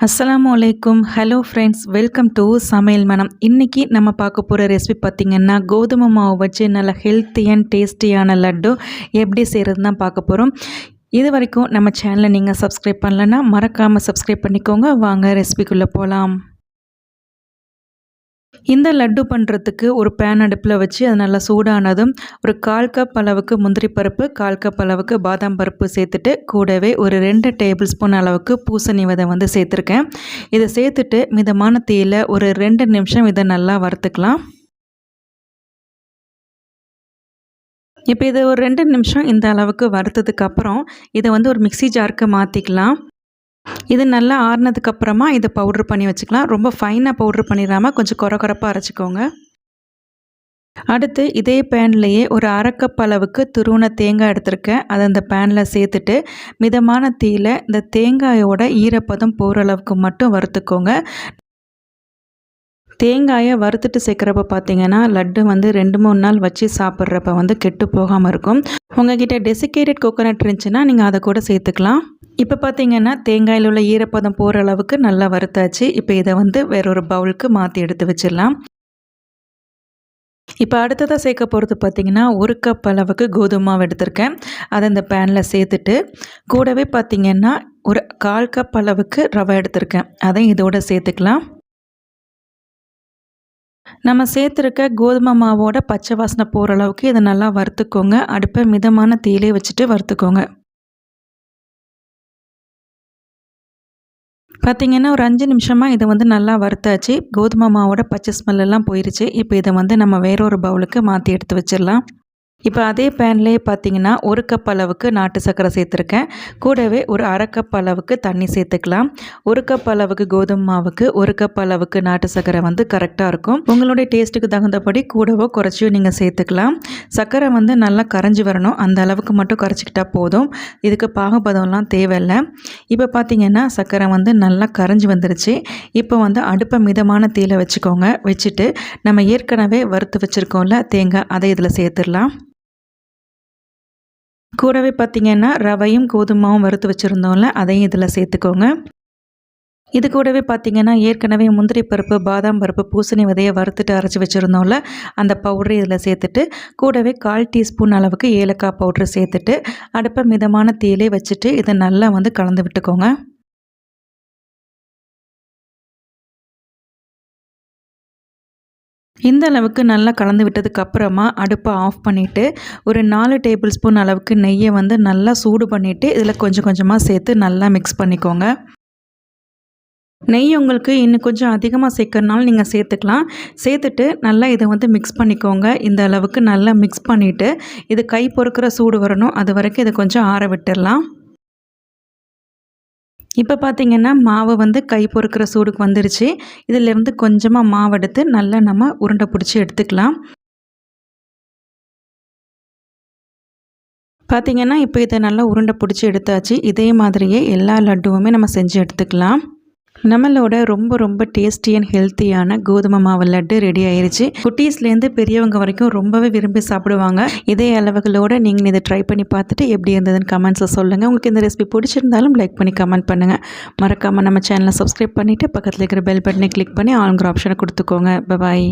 அஸ்ஸலாமு அலைக்கும். Hello friends, welcome to சமையல் மனம். இன்றைக்கி நம்ம பார்க்க போகிற ரெசிபி பார்த்திங்கன்னா, கோதுமை மாவு வச்சு நல்ல ஹெல்த்தி அண்ட் டேஸ்டியான லட்டு எப்படி செய்கிறதுன்னு தான் பார்க்க போகிறோம். இது வரைக்கும் நம்ம சேனலை நீங்கள் சப்ஸ்கிரைப் பண்ணலைன்னா மறக்காமல் சப்ஸ்கிரைப் பண்ணிக்கோங்க. வாங்க ரெசிபிக்குள்ளே போகலாம். இந்த லட்டு பண்ணுறதுக்கு ஒரு பேன் அடுப்பில் வச்சு அது நல்லா சூடானதும் ஒரு 1/4 கப் அளவுக்கு முந்திரி பருப்பு, 1/4 கப் அளவுக்கு பாதாம் பருப்பு சேர்த்துட்டு கூடவே ஒரு 2 டேபிள் ஸ்பூன் அளவுக்கு பூசணி விதை வந்து சேர்த்துருக்கேன். இதை சேர்த்துட்டு மிதமான தீயில் ஒரு 2 நிமிஷம் இதை நல்லா வறுத்துக்கலாம். இப்போ இதை ஒரு 2 நிமிஷம் இந்த அளவுக்கு வறுத்ததுக்கப்புறம் இதை வந்து ஒரு மிக்ஸி ஜாருக்கு மாற்றிக்கலாம். இது நல்லா ஆறுனதுக்கப்புறமா இதை பவுட்ரு பண்ணி வச்சுக்கலாம். ரொம்ப ஃபைனாக பவுட்ரு பண்ணிடாமல் கொஞ்சம் கொரகொரப்பாக அரைச்சிக்கோங்க. அடுத்து இதே பேன்லேயே ஒரு 1/2 கப் அளவுக்கு துருவின தேங்காய் எடுத்திருக்கேன். அதை அந்த பேனில் சேர்த்துட்டு மிதமான தீயில் இந்த தேங்காயோட ஈரப்பதம் போகிற அளவுக்கு மட்டும் வறுத்துக்கோங்க. தேங்காயை வறுத்துட்டு சேர்க்குறப்ப பார்த்திங்கன்னா லட்டு வந்து 2-3 நாள் வச்சு சாப்பிட்றப்ப வந்து கெட்டு போகாமல் இருக்கும். உங்கள்கிட்ட டெசிகேட்டட் கோகோனட் இருந்துச்சுன்னா நீங்கள் அதை கூட சேர்த்துக்கலாம். இப்போ பார்த்திங்கன்னா தேங்காயில் உள்ள ஈரப்பதம் போகிற அளவுக்கு நல்லா வறுத்தாச்சு. இப்போ இதை வந்து வேறொரு பவுலுக்கு மாற்றி எடுத்து வச்சிடலாம். இப்போ அடுத்ததாக சேர்க்க போகிறது பார்த்திங்கன்னா 1 கப் அளவுக்கு கோதுமை மாவு எடுத்திருக்கேன். அதை இந்த பேனில் சேர்த்துட்டு கூடவே பார்த்திங்கன்னா ஒரு 1/4 கப் அளவுக்கு ரவை எடுத்திருக்கேன். அதை இதோட சேர்த்துக்கலாம். நம்ம சேர்த்துருக்க கோதுமை மாவோட பச்சை வாசனை போகிற அளவுக்கு இதை நல்லா வறுத்துக்கோங்க. அடுப்பை மிதமான தீயிலே வச்சுட்டு வறுத்துக்கோங்க. பார்த்திங்கன்னா ஒரு 5 நிமிஷமாக இதை வந்து நல்லா வறுத்தாச்சு. கோதுமை மாவோட பச்சை ஸ்மெல்லாம் போயிடுச்சு. இப்போ இதை வந்து நம்ம வேறொரு பவுலுக்கு மாற்றி எடுத்து வச்சிடலாம். இப்போ அதே பேன்லேயே பார்த்திங்கன்னா 1 கப் அளவுக்கு நாட்டு சர்க்கரை சேர்த்துருக்கேன். கூடவே ஒரு 1/2 கப் அளவுக்கு தண்ணி சேர்த்துக்கலாம். 1 கப் அளவுக்கு கோதுமை மாவுக்கு 1 கப் அளவுக்கு நாட்டு சர்க்கரை வந்து கரெக்டாக இருக்கும். உங்களுடைய டேஸ்ட்டுக்கு தகுந்தபடி கூடவோ குறைச்சியோ நீங்கள் சேர்த்துக்கலாம். சர்க்கரை வந்து நல்லா கரைஞ்சி வரணும். அந்த அளவுக்கு மட்டும் கரைச்சிக்கிட்டால் போதும். இதுக்கு பாகுபதம்லாம் தேவையில்லை. இப்போ பார்த்திங்கன்னா சர்க்கரை வந்து நல்லா கரைஞ்சி வந்துருச்சு. இப்போ வந்து அடுப்பை மிதமான தீயில் வச்சுக்கோங்க. வச்சுட்டு நம்ம ஏற்கனவே வறுத்து வச்சுருக்கோம்ல தேங்காய், அதை இதில் சேர்த்துடலாம். கூடவே பார்த்திங்கன்னா ரவையும் கோதுமாவும் வறுத்து வச்சுருந்தோம்ல, அதையும் இதில் சேர்த்துக்கோங்க. இது கூடவே பார்த்திங்கன்னா ஏற்கனவே முந்திரி பருப்பு, பாதாம் பருப்பு, பூசணி விதையை வறுத்துட்டு அரைச்சி வச்சுருந்தோம்ல, அந்த பவுடரை இதில் சேர்த்துட்டு கூடவே 1/4 டீஸ்பூன் அளவுக்கு ஏலக்காய் பவுட்ரு சேர்த்துட்டு அடுப்பை மிதமான தீயிலே வச்சுட்டு இதை நல்லா வந்து கலந்து விட்டுக்கோங்க. இந்த அளவுக்கு நல்லா கலந்து விட்டதுக்கு அப்புறமா அடுப்பை ஆஃப் பண்ணிவிட்டு ஒரு 4 டேபிள் ஸ்பூன் அளவுக்கு நெய்யை வந்து நல்லா சூடு பண்ணிவிட்டு இதில் கொஞ்சம் கொஞ்சமாக சேர்த்து நல்லா மிக்ஸ் பண்ணிக்கோங்க. நெய் உங்களுக்கு இன்னும் கொஞ்சம் அதிகமாக சேர்க்கறனாலும் நீங்கள் சேர்த்துக்கலாம். சேர்த்துட்டு நல்லா இதை வந்து மிக்ஸ் பண்ணிக்கோங்க. இந்த அளவுக்கு நல்லா மிக்ஸ் பண்ணிவிட்டு இது கை பொறுக்கிற சூடு வரணும். அது வரைக்கும் இதை கொஞ்சம் ஆற விட்டுடலாம். இப்போ பார்த்திங்கன்னா மாவு வந்து கை பொறுக்கிற சூடுக்கு வந்துடுச்சு. இதிலேருந்து கொஞ்சமாக மாவு எடுத்து நல்லா நம்ம உருண்டை பிடிச்சி எடுத்துக்கலாம். பார்த்திங்கன்னா இப்போ இதை நல்லா உருண்டை பிடிச்சி எடுத்தாச்சு. இதே மாதிரியே எல்லா லட்டுவுமே நம்ம செஞ்சு எடுத்துக்கலாம். நம்மளோட ரொம்ப ரொம்ப டேஸ்டி அண்ட் ஹெல்த்தியான கோதுமை மாவு லட்டு ரெடி ஆயிடுச்சு. குட்டீஸ்லேருந்து பெரியவங்க வரைக்கும் ரொம்பவே விரும்பி சாப்பிடுவாங்க. இதே அளவுகளோடு நீங்கள் இதை ட்ரை பண்ணி பார்த்துட்டு எப்படி இருந்ததுன்னு கமெண்ட்ஸை சொல்லுங்கள். உங்களுக்கு இந்த ரெசிபி பிடிச்சிருந்தாலும் லைக் பண்ணி கமெண்ட் பண்ணுங்கள். மறக்காமல் நம்ம சேனலை சப்ஸ்கிரைப் பண்ணிவிட்டு பக்கத்தில் இருக்கிற பெல் பட்டனை கிளிக் பண்ணி ஆளுங்கிற ஆப்ஷனை கொடுத்துக்கோங்க. பாய்.